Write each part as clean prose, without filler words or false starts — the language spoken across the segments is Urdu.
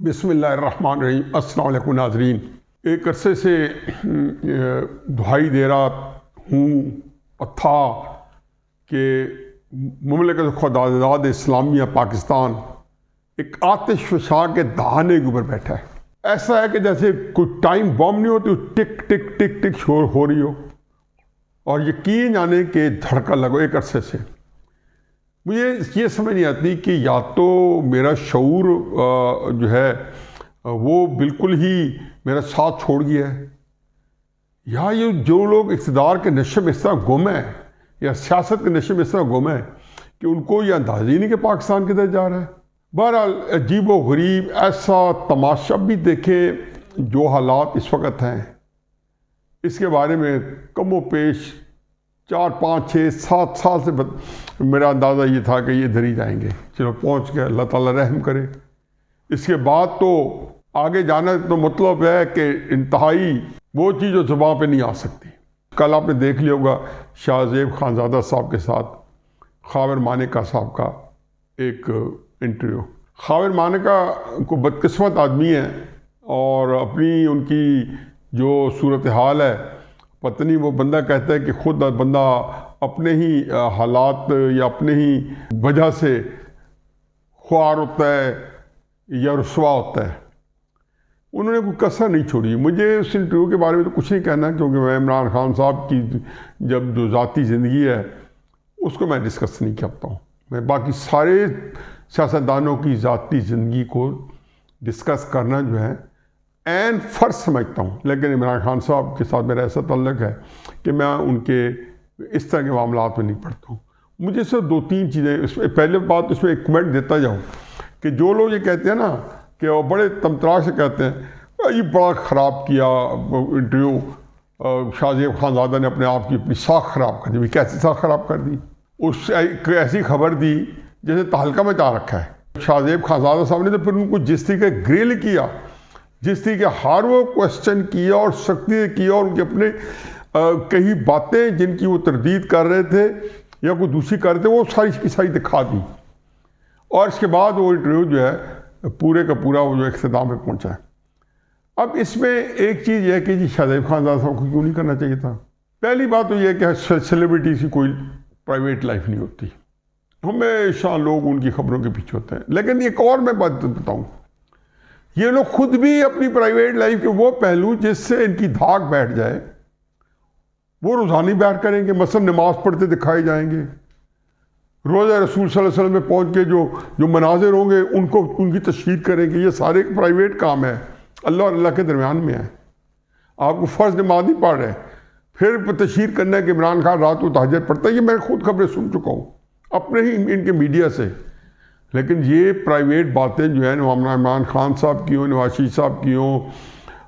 بسم اللہ الرحمن الرحیم۔ السلام علیکم ناظرین، ایک عرصے سے دہائی دے رہا ہوں اور تھا کہ مملکت خداداد اسلامیہ پاکستان ایک آتش فشاں کے دہانے کے اوپر بیٹھا ہے۔ ایسا ہے کہ جیسے کوئی ٹائم بم نہیں ہوتی، ٹک ٹک ٹک ٹک شور ہو رہی ہو اور یقین جانے کہ دھڑکن لگو ایک عرصے سے۔ مجھے یہ سمجھ نہیں آتی کہ یا تو میرا شعور جو ہے وہ بالکل ہی میرا ساتھ چھوڑ گیا ہے، یا یہ جو لوگ اقتدار کے نشے میں اس طرح گم ہیں یا سیاست کے نشے میں اس طرح گم ہیں کہ ان کو یہ اندازہ ہی نہیں کہ پاکستان کدھر جا رہا ہے۔ بہرحال عجیب و غریب ایسا تماشا بھی دیکھیں جو حالات اس وقت ہیں، اس کے بارے میں کم و پیش 4 5 6 7 سال سے میرا اندازہ یہ تھا کہ یہ ادھر ہی جائیں گے، چلو پہنچ گئے، اللہ تعالیٰ رحم کرے۔ اس کے بعد تو آگے جانا تو مطلب ہے کہ انتہائی وہ چیز جو زبان پہ نہیں آ سکتی۔ کل آپ نے دیکھ لیا ہوگا شاہ زیب خانزادہ صاحب کے ساتھ خاور مانیکا صاحب کا ایک انٹرویو۔ خاور مانیکا کو بدقسمت آدمی ہے اور اپنی ان کی جو صورتحال ہے، پتہ نہیں وہ بندہ کہتا ہے کہ خود بندہ اپنے ہی حالات یا اپنے ہی وجہ سے خوار ہوتا ہے یا رسوا ہوتا ہے۔ انہوں نے کوئی کسر نہیں چھوڑی۔ مجھے اس انٹرویو کے بارے میں تو کچھ نہیں کہنا، کیونکہ میں عمران خان صاحب کی جب جو ذاتی زندگی ہے اس کو میں ڈسکس نہیں کرتا ہوں۔ میں باقی سارے سیاستدانوں کی ذاتی زندگی کو ڈسکس کرنا جو ہے عین فرض سمجھتا ہوں، لیکن عمران خان صاحب کے ساتھ میرا ایسا تعلق ہے کہ میں ان کے اس طرح کے معاملات میں نہیں پڑھتا ہوں۔ مجھے صرف 2-3 چیزیں اس میں، پہلے بات اس میں ایک کمنٹ دیتا جاؤں کہ جو لوگ یہ کہتے ہیں نا کہ وہ بڑے تمتراش سے کہتے ہیں یہ بڑا خراب کیا انٹرویو، شاہ زیب خانزادہ نے اپنے آپ کی اپنی ساکھ خراب کر دی۔ کیسی ساکھ خراب کر دی؟ اس ایک ایسی خبر دی جیسے تہلکہ مچا رکھا ہے۔ شاہ زیب خانزادہ صاحب نے تو پھر ان کو جس طریقے گریل کیا، جس طریقے ہر وہ کوشچن کیا اور سختی سے کیا، اور ان کے اپنے کئی باتیں جن کی وہ تردید کر رہے تھے یا کوئی دوسری کر رہے تھے وہ ساری کی ساری دکھا دی، اور اس کے بعد وہ انٹرویو جو ہے پورے کا پورا وہ جو اختتام پہ پہنچا ہے۔ اب اس میں ایک چیز یہ ہے کہ جی شاہ زیب خانزادہ صاحب کو کیوں نہیں کرنا چاہیے تھا؟ پہلی بات تو یہ ہے کہ سیلیبریٹی کی کوئی پرائیویٹ لائف نہیں ہوتی، ہمیشہ لوگ ان کی خبروں کے پیچھے ہوتے ہیں۔ لیکن ایک اور میں بات بتاؤں، یہ لوگ خود بھی اپنی پرائیویٹ لائف کے وہ پہلو جس سے ان کی دھاک بیٹھ جائے وہ روزانہ بیٹھ کریں گے۔ مثلا نماز پڑھتے دکھائے جائیں گے، روزہ رسول صلی اللہ علیہ وسلم میں پہنچ کے جو مناظر ہوں گے ان کی تشہیر کریں گے۔ یہ سارے ایک پرائیویٹ کام ہے، اللہ اور اللہ کے درمیان میں ہے۔ آپ کو فرض نماز نہیں پڑھ رہے پھر تشہیر کرنا ہے کہ عمران خان رات کو تہجد پڑھتا ہے، یہ میں خود خبریں سن چکا ہوں اپنے ہی ان کے میڈیا سے۔ لیکن یہ پرائیویٹ باتیں جو ہیں عمران خان صاحب کی ہوں، نواز شریف صاحب کی ہوں،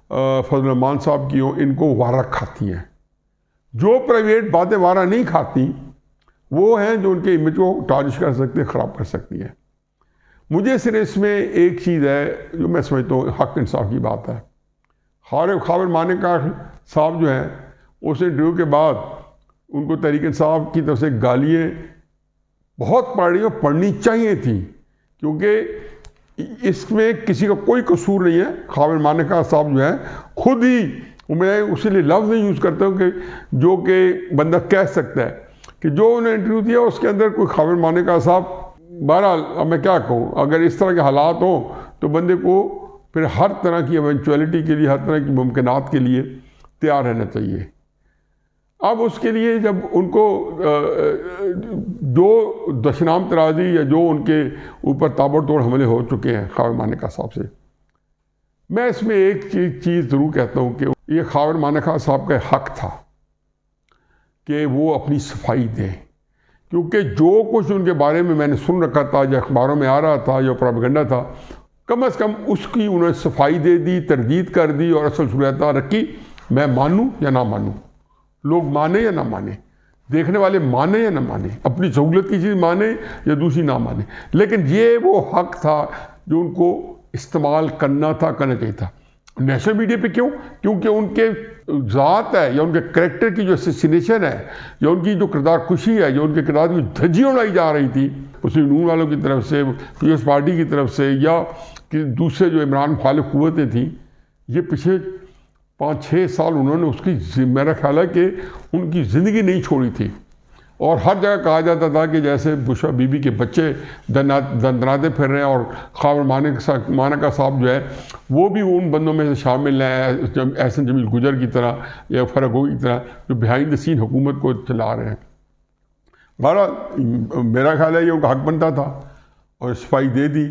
فضل الرحمان صاحب کی ہوں، ان کو وارہ کھاتی ہیں۔ جو پرائیویٹ باتیں وارہ نہیں کھاتی وہ ہیں جو ان کے امیج کو ٹارنش کر سکتے ہیں، خراب کر سکتی ہیں۔ مجھے صرف اس میں ایک چیز ہے جو میں سمجھتا ہوں حق انصاف کی بات ہے۔ خاور مانیکا صاحب جو ہیں اس انٹرویو کے بعد ان کو تحریک انصاف کی طرف سے گالیاں بہت پڑھ رہی اور پڑھنی چاہیے تھیں، کیونکہ اس میں کسی کا کوئی قصور نہیں ہے۔ خاور مانیکا صاحب جو ہیں خود ہی، میں اسی لیے لفظ نہیں یوز کرتا ہوں کہ جو کہ بندہ کہہ سکتا ہے کہ جو انہوں نے انٹرویو دیا اس کے اندر کوئی خاور مانیکا صاحب، بہرحال اب میں کیا کہوں، اگر اس طرح کے حالات ہوں تو بندے کو پھر ہر طرح کی ایونچویلٹی کے لیے، ہر طرح کی ممکنات کے لیے تیار رہنا چاہیے۔ اب اس کے لیے جب ان کو جو دشنام ترازی یا جو ان کے اوپر تابڑ توڑ حملے ہو چکے ہیں خاور مانیکا صاحب سے، میں اس میں ایک چیز ضرور کہتا ہوں کہ یہ خاور مانیکا صاحب کا حق تھا کہ وہ اپنی صفائی دیں، کیونکہ جو کچھ ان کے بارے میں نے سن رکھا تھا یا اخباروں میں آ رہا تھا یا پروپیگنڈا تھا، کم از کم اس کی انہوں نے صفائی دے دی، تردید کر دی اور اصل صورتحال رکھی۔ میں مانوں یا نہ مانوں، لوگ مانیں یا نہ مانیں، دیکھنے والے مانیں یا نہ مانیں، اپنی سہولت کی چیز مانیں یا دوسری نہ مانیں، لیکن یہ وہ حق تھا جو ان کو استعمال کرنا چاہیے تھا۔ نیشنل میڈیا پہ کیوں؟ کیونکہ ان کے ذات ہے یا ان کے کریکٹر کی جو اسیسینیشن ہے یا ان کی جو کردار کشی ہے یا ان کے کردار کی دھجیاں اڑائی جا رہی تھی مسلم نون والوں کی طرف سے، پیپلز پارٹی کی طرف سے یا کہ دوسرے جو عمران مخالف قوتیں تھیں، یہ پچھلے 5-6 سال انہوں نے اس کی، میرا خیال ہے کہ ان کی زندگی نہیں چھوڑی تھی، اور ہر جگہ کہا جاتا تھا کہ جیسے بشرا بی بی کے بچے دندناتے پھر رہے ہیں، اور خاور مانکا صاحب جو ہے وہ بھی ان بندوں میں سے شامل ہیں، احسن جمیل گجر کی طرح یا فرح گوئی کی طرح، جو بیہائنڈ دا سین حکومت کو چلا رہے ہیں۔ بہرحال میرا خیال ہے یہ ان کا حق بنتا تھا، اور صفائی دے دی۔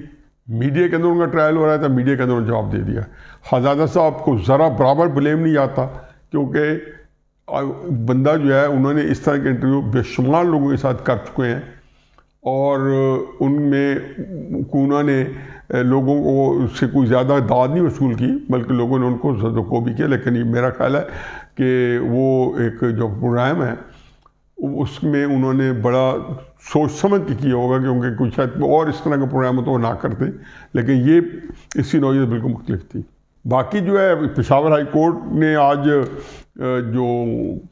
میڈیا کے اندر ان کا ٹرائل ہو رہا تھا، میڈیا کے اندر انہوں نے جواب دے دیا۔ خزادہ صاحب کو ذرا برابر بلیم نہیں آتا، کیونکہ بندہ جو ہے انہوں نے اس طرح کے انٹرویو بے شمار لوگوں کے ساتھ کر چکے ہیں، اور ان میں انہوں نے لوگوں کو اس سے کوئی زیادہ داد نہیں وصول کی، بلکہ لوگوں نے ان کو زد و کو بھی کیا۔ لیکن یہ میرا خیال ہے کہ وہ ایک جو پروگرام ہے اس میں انہوں نے بڑا سوچ سمجھ کے کیا ہوگا، کیونکہ کوئی شاید اور اس طرح کا پروگرام ہو تو وہ نہ کرتے، لیکن یہ اس کی نوعیت بالکل مختلف تھی۔ باقی جو ہے پشاور ہائی کورٹ نے آج جو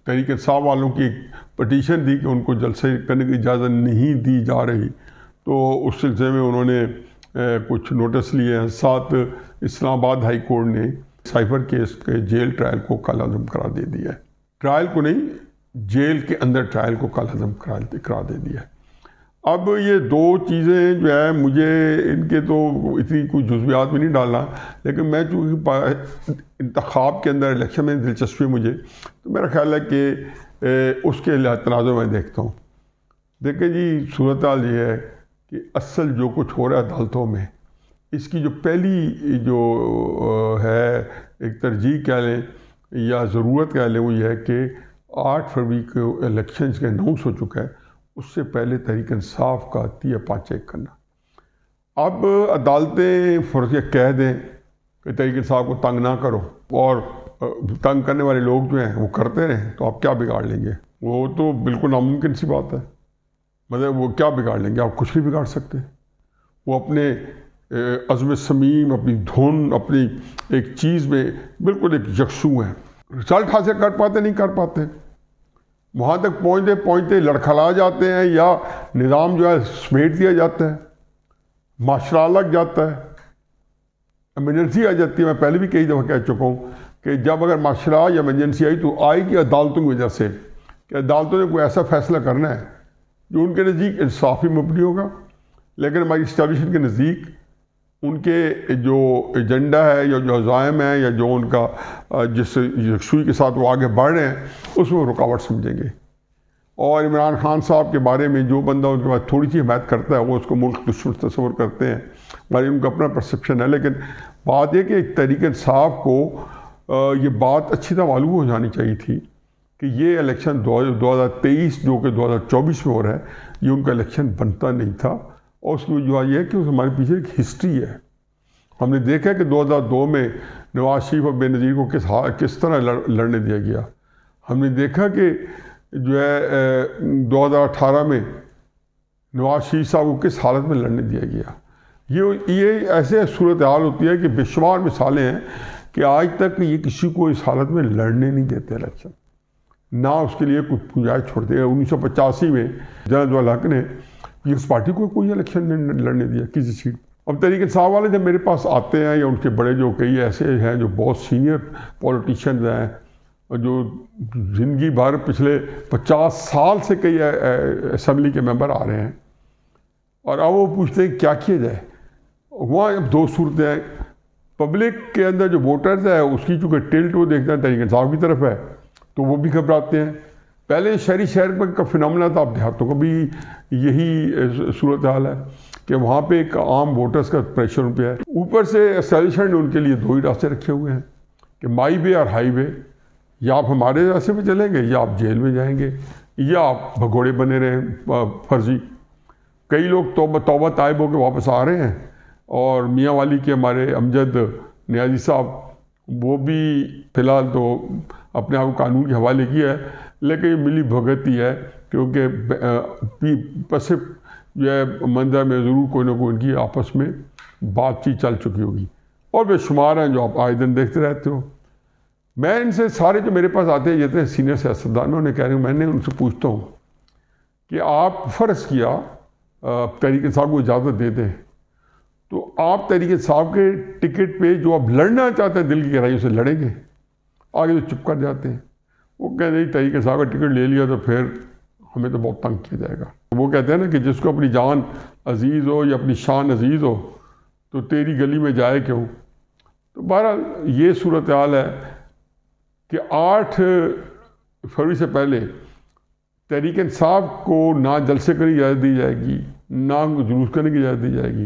تحریک انصاف والوں کی ایک پٹیشن دی کہ ان کو جلسے کرنے کی اجازت نہیں دی جا رہی، تو اس سلسلے میں انہوں نے کچھ نوٹس لیے ہیں۔ ساتھ اسلام آباد ہائی کورٹ نے سائفر کیس کے جیل ٹرائل کو کالعدم قرار دے دیا ہے، ٹرائل کو نہیں، جیل کے اندر ٹرائل کو کالعدم قرار دے دیا ہے۔ اب یہ دو چیزیں جو ہے مجھے ان کے تو اتنی کوئی جزویات میں نہیں ڈالنا، لیکن میں چونکہ انتخاب کے اندر الیکشن میں دلچسپی مجھے، تو میرا خیال ہے کہ اس کے تناظر میں دیکھتا ہوں۔ دیکھیں جی، صورتحال یہ ہے کہ اصل جو کچھ ہو رہا ہے عدالتوں میں، اس کی جو پہلی جو ہے ایک ترجیح کہہ لیں یا ضرورت کہہ لیں، وہ یہ ہے کہ 8 فروری کو الیکشنز کا اناؤنس ہو چکا ہے، اس سے پہلے تحریک انصاف کا 3 چیک کرنا۔ اب عدالتیں فرضیہ کہہ دیں کہ تحریک انصاف کو تنگ نہ کرو، اور تنگ کرنے والے لوگ جو ہیں وہ کرتے رہیں، تو آپ کیا بگاڑ لیں گے؟ وہ تو بالکل ناممکن سی بات ہے۔ مطلب وہ کیا بگاڑ لیں گے؟ آپ کچھ نہیں بگاڑ سکتے۔ وہ اپنے عزم صمیم، اپنی دھن، اپنی ایک چیز میں بالکل ایک یکسو ہیں۔ رزلٹ حاصل کر پاتے نہیں کر پاتے، وہاں تک پہنچتے لڑکھلا جاتے ہیں، یا نظام جو ہے سمیٹ دیا جاتا ہے، معاشرہ لگ جاتا ہے، ایمرجنسی آ جاتی ہے۔ میں پہلے بھی کئی دفعہ کہہ چکا ہوں کہ جب اگر معاشرہ یا ایمرجنسی آئی تو آئے گی عدالتوں کی وجہ سے، کہ عدالتوں نے کوئی ایسا فیصلہ کرنا ہے جو ان کے نزدیک انصافی مبنی ہوگا، لیکن ہماری اسٹیبلشمنٹ کے نزدیک ان کے جو ایجنڈا ہے یا جو عزائم ہیں یا جو ان کا جس یکسوئی کے ساتھ وہ آگے بڑھ رہے ہیں، اس میں وہ رکاوٹ سمجھیں گے۔ اور عمران خان صاحب کے بارے میں جو بندہ ان کے بعد تھوڑی سی حمایت کرتا ہے، وہ اس کو ملک دشمن تصور کرتے ہیں، ہماری ان کا اپنا پرسپشن ہے۔ لیکن بات یہ کہ تحریک انصاف کو یہ بات اچھی طرح معلوم ہو جانی چاہیے تھی کہ یہ الیکشن 2023 جو کہ 2024 میں ہو رہا ہے، یہ ان کا الیکشن بنتا نہیں تھا، اور اس کی وجہ یہ ہے کہ ہمارے پیچھے ایک ہسٹری ہے۔ ہم نے دیکھا کہ 2002 میں نواز شریف اور بے نظیر کو کس طرح لڑنے دیا گیا۔ ہم نے دیکھا کہ جو ہے 2018 میں نواز شریف صاحب کو کس حالت میں لڑنے دیا گیا۔ یہ ایسے صورتحال ہوتی ہے کہ بے شمار مثالیں ہیں کہ آج تک یہ کسی کو اس حالت میں لڑنے نہیں دیتے الیکشن، نہ اس کے لیے کچھ گنجائش چھوڑتے ہیں۔ 1985 میں جنرل الحق نے پیپلز پارٹی کو کوئی الیکشن نہیں لڑنے دیا کسی سیٹ۔ اب تحریک انصاف والے جب میرے پاس آتے ہیں، یا ان کے بڑے جو کئی ایسے ہیں جو بہت سینئر پولیٹیشینز ہیں، اور جو زندگی بھر پچھلے 50 سال سے کئی اسمبلی کے ممبر آ رہے ہیں، اور اب وہ پوچھتے ہیں کیا کیا جائے۔ وہاں اب دو صورتیں ہیں، پبلک کے اندر جو ووٹرز ہے اس کی چونکہ ٹلٹ وہ دیکھتے ہیں تحریک انصاف کی طرف ہے، تو وہ بھی گھبراتے ہیں۔ پہلے شہر کا فنامنا تھا، اب دیہاتوں کو بھی یہی صورتحال ہے کہ وہاں پہ ایک عام ووٹرز کا پریشر ان پہ ہے۔ اوپر سے اسٹیبلشمنٹ نے ان کے لیے 2 ہی راستے رکھے ہوئے ہیں کہ مائی وے اور ہائی وے، یا آپ ہمارے راستے پہ چلیں گے، یا آپ جیل میں جائیں گے، یا آپ بھگوڑے بنے رہیں فرضی۔ کئی لوگ توبہ طائب ہو کے واپس آ رہے ہیں، اور میاں والی کے ہمارے امجد نیازی صاحب وہ بھی فی الحال تو اپنے آپ کو قانون کے حوالے کیا ہے، لیکن یہ ملی بھگت ہی ہے، کیونکہ پس جو ہے منظر میں ضرور کوئی نہ کوئی ان کی آپس میں بات چیت چل چکی ہوگی، اور بے شمار ہیں جو آپ آئے دن دیکھتے رہتے ہو۔ میں ان سے سارے جو میرے پاس آتے ہیں جتنے ہیں سینئر سیاستدان، میں انہیں کہہ رہا ہوں، میں نے ان سے پوچھتا ہوں کہ آپ فرض کیا تحریک انصاف کو اجازت دے دیں، تو آپ تحریک انصاف کے ٹکٹ پہ جو آپ لڑنا چاہتے ہیں دل کی گہرائیوں سے لڑیں گے، آگے تو چپ کر جاتے ہیں. وہ کہتے ہیں تحریک انصاف کا ٹکٹ لے لیا تو پھر ہمیں تو بہت تنگ کیا جائے گا. وہ کہتے ہیں نا کہ جس کو اپنی جان عزیز ہو یا اپنی شان عزیز ہو تو تیری گلی میں جائے کیوں. تو بہرحال یہ صورتحال ہے کہ 8 فروری سے پہلے تحریک انصاف کو نہ جلسے کرنے کی اجازت دی جائے گی، نہ جلوس کرنے کی اجازت دی جائے گی.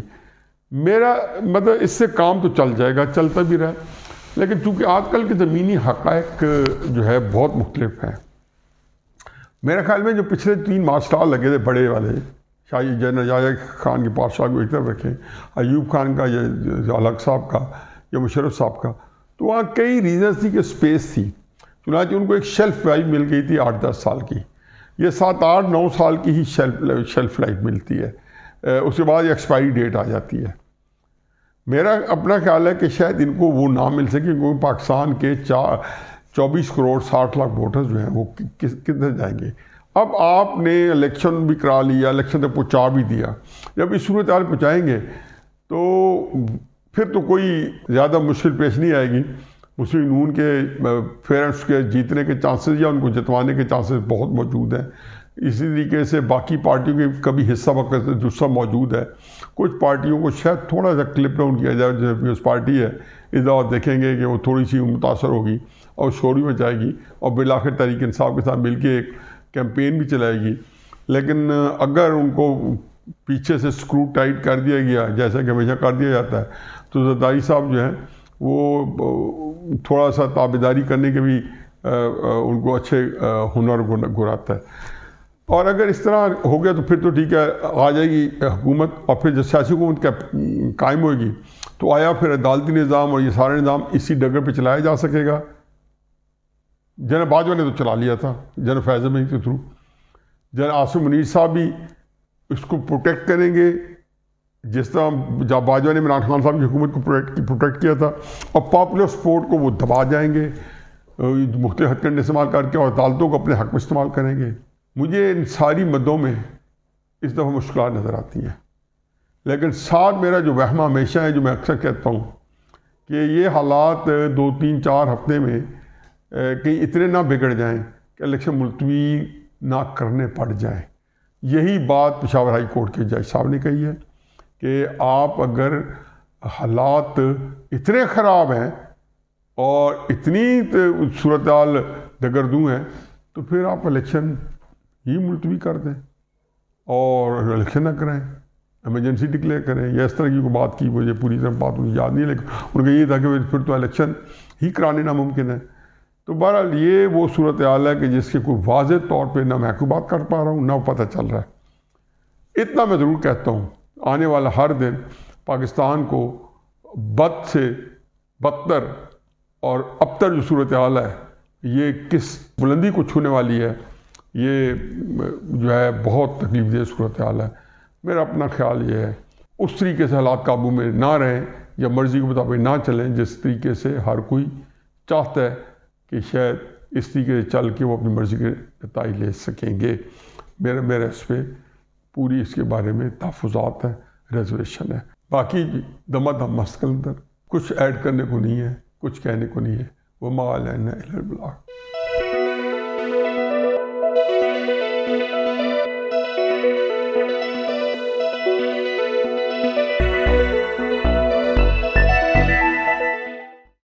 میرا مطلب اس سے کام تو چل جائے گا، چلتا بھی رہے، لیکن چونکہ آج کل کے زمینی حقائق جو ہے بہت مختلف ہیں. میرے خیال میں جو پچھلے 3 مارشل لگے تھے بڑے والے، شاہی جنرل یحییٰ خان کے بادشاہ کو ایک طرف رکھیں، ایوب خان کا یا الگ صاحب کا یا مشرف صاحب کا، تو وہاں کئی ریزنز تھی کہ سپیس تھی. چنانچہ ان کو ایک شیلف لائف مل گئی تھی 8-10 سال کی. یہ 7-8-9 سال کی ہی شیلف لائف ملتی ہے، اس کے بعد ایکسپائری ڈیٹ آ جاتی ہے. میرا اپنا خیال ہے کہ شاید ان کو وہ نہ مل سکے کیونکہ پاکستان کے 24 کروڑ 60 لاکھ ووٹرز جو ہیں وہ کدھر جائیں گے. اب آپ نے الیکشن بھی کرا لیا، الیکشن تک پہنچا بھی دیا، جب اس صورتحال پہنچائیں گے تو پھر تو کوئی زیادہ مشکل پیش نہیں آئے گی. مسلم نون کے پیرنٹس کے جیتنے کے چانسز یا ان کو جتوانے کے چانسز بہت موجود ہیں. اسی طریقے سے باقی پارٹیوں کے کبھی حصہ وقت دوسرا موجود ہے. کچھ پارٹیوں کو شاید تھوڑا سا کلپ ڈاؤن کیا جائے، جیسے پیپلز پارٹی ہے، اس دفعہ دیکھیں گے کہ وہ تھوڑی سی متاثر ہوگی اور شور بھی مچائے گی اور بالآخر تحریک انصاف کے ساتھ مل کے ایک کیمپین بھی چلائے گی. لیکن اگر ان کو پیچھے سے سکرو ٹائٹ کر دیا گیا جیسا کہ ہمیشہ کر دیا جاتا ہے تو زرداری صاحب جو ہیں وہ تھوڑا سا تابعداری کرنے کے بھی ان کو اچھے ہنر گراتا ہے. اور اگر اس طرح ہو گیا تو پھر تو ٹھیک ہے، آ جائے گی حکومت، اور پھر جب سیاسی حکومت قائم ہوئے گی تو آیا پھر عدالتی نظام اور یہ سارا نظام اسی ڈگر پہ چلایا جا سکے گا. جنرل باجوہ نے تو چلا لیا تھا جنرل فیض احمد کے تھرو. جنرل عاصم منیر صاحب بھی اس کو پروٹیکٹ کریں گے جس طرح جب باجوہ نے عمران خان صاحب کی حکومت کو پروٹیکٹ کیا تھا، اور پاپولر سپورٹ کو وہ دبا جائیں گے مختلف ہتھ کنڈے استعمال کر کے، اور عدالتوں کو اپنے حق میں استعمال کریں گے. مجھے ان ساری مدوں میں اس دفعہ مشکلات نظر آتی ہیں، لیکن ساتھ میرا جو وہم ہمیشہ ہے، جو میں اکثر کہتا ہوں کہ یہ حالات 2-3-4 ہفتے میں کہیں اتنے نہ بگڑ جائیں کہ الیکشن ملتوی نہ کرنے پڑ جائیں. یہی بات پشاور ہائی کورٹ کے جج صاحب نے کہی ہے کہ آپ اگر حالات اتنے خراب ہیں اور اتنی صورتحال دگردوں ہیں تو پھر آپ الیکشن ہی ملتوی کر دیں اور الیکشن نہ کریں، ایمرجنسی ڈکلیئر کریں، یا اس طرح کی کوئی بات کی. مجھے پوری طرح بات مجھے یاد نہیں ہے، لیکن ان کا یہ تھا کہ پھر تو الیکشن ہی کرانے ناممکن ہے. تو بہرحال یہ وہ صورتحال ہے کہ جس کے کوئی واضح طور پہ نہ میں کوئی بات کر پا رہا ہوں نہ پتہ چل رہا ہے. اتنا میں ضرور کہتا ہوں، آنے والا ہر دن پاکستان کو بد سے بدتر اور ابتر جو صورتحال ہے یہ کس بلندی کو چھونے والی ہے، یہ جو ہے بہت تکلیف دہ صورتحال ہے. میرا اپنا خیال یہ ہے اس طریقے سے حالات قابو میں نہ رہیں یا مرضی کے مطابق نہ چلیں جس طریقے سے ہر کوئی چاہتا ہے کہ شاید اس طریقے سے چل کے وہ اپنی مرضی کے نتائج لے سکیں گے. میرا اس پہ پوری اس کے بارے میں تحفظات ہیں، ریزرویشن ہے. باقی دم مست کے اندر کچھ ایڈ کرنے کو نہیں ہے، کچھ کہنے کو نہیں ہے. وہ مال ہے نہ البلاغ.